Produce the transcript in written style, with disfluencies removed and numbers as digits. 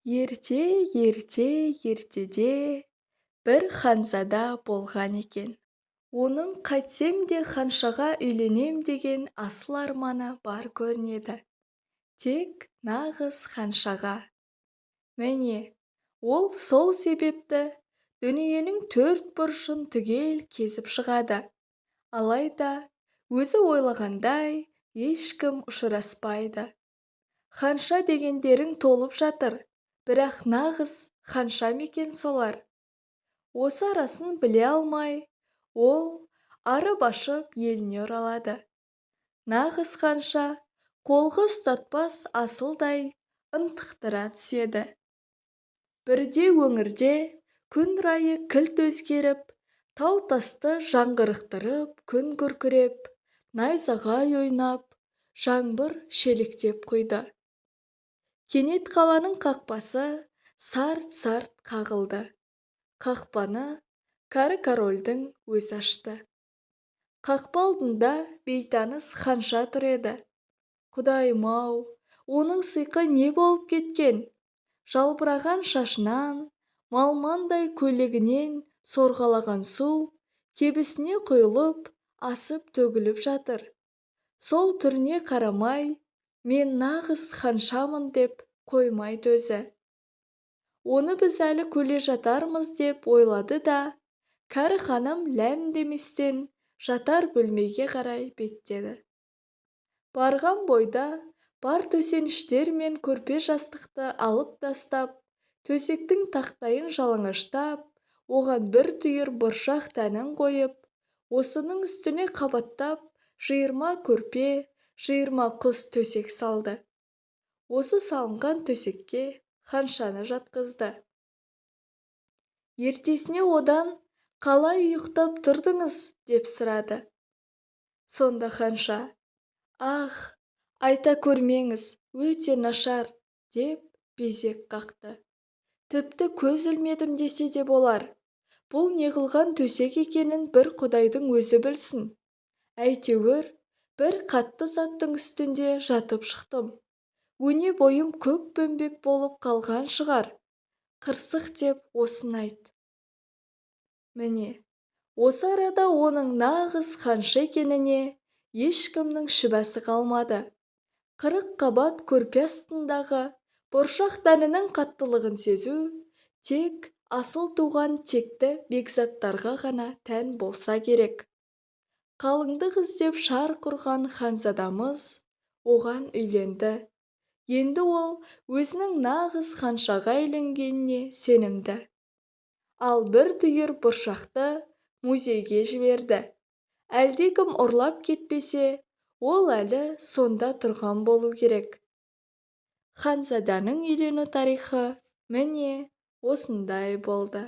Ертеде бір ханзада болған екен. Оның қайтсем де ханшаға үйленем деген асыл арманы бар көрінеді. Тек нағыз ханшаға. Міне, ол сол себепті дүниенің төрт бұрышын түгел кезіп шығады. Алайда өзі ойлағандай ешкім ұшыраспайды. Ханша дегендерің толып жатыр, бірақ нағыз ханша мекен солар. Осы арасын біле алмай, ол арып ашып еліне оралады. Нағыз ханша қолғы ұстатпас асылдай ынтықтыра түседі. Бірде өңірде күн райы кілт өзгеріп, тау-тасты жаңғырықтырып, күн күркіреп, найзағай ойнап, жаңбыр шелектеп құйды. Кенет қаланың қақпасы сарт-сарт қағылды. Қақпаны кәрі корольдің өзі ашты. Қақпа алдында бейтаныс ханша тұр еді. Құдайым-ау, оның сиқы не болып кеткен? Жалбыраған шашынан, малмандай көйлегінен сорғалаған су кебісіне құйылып, асып төгіліп жатыр. Сол түріне қарамай, мен нағыз ханшамын деп қоймайды өзі. Оны біз әлі көре жатармыз деп ойлады да, кәрі ханым ләм деместен жатар бөлмеге қарай беттеді. Барған бойда бар төсеніштер мен көрпе жастықты алып тастап, төсектің тақтайын жалаңаштап, оған бір түйір бұршақ тәнін қойып, осының үстіне қабаттап 20 көрпе, 20 құс төсек салды. Осы салынған төсекке ханшаны жатқызды. Ертесіне одан қалай ұйықтап тұрдыңыз деп сұрады. Сонда ханша, ах, айта көрмеңіз, өте нашар деп безек қақты. Тіпті көз ілмедім десе де болар. Бұл неғылған төсек екенін бір Құдайдың өзі білсін. Әйтеуір бір қатты заттың үстінде жатып шықтым. Өне бойым көк бөмбек болып қалған шығар. Қырсық деп осын айт. Міне, осы арада оның нағыз ханша екеніне ешкімнің шүбәсі қалмады. 40 қабат көрпе астындағы бұршақ дәнінің қаттылығын сезу тек асыл туған текті бекзаттарға ғана тән болса керек. Қалыңдық іздеп шарқ ұрған ханзадамыз оған үйленді. Енді ол өзінің нағыз ханшаға үйленгеніне сенімді. Ал бір түйір бұршақты музейге жіберді. Әлдекім ұрлап кетпесе, ол әлі сонда тұрған болу керек. Ханзаданың үйлену тарихы міне осындай болды.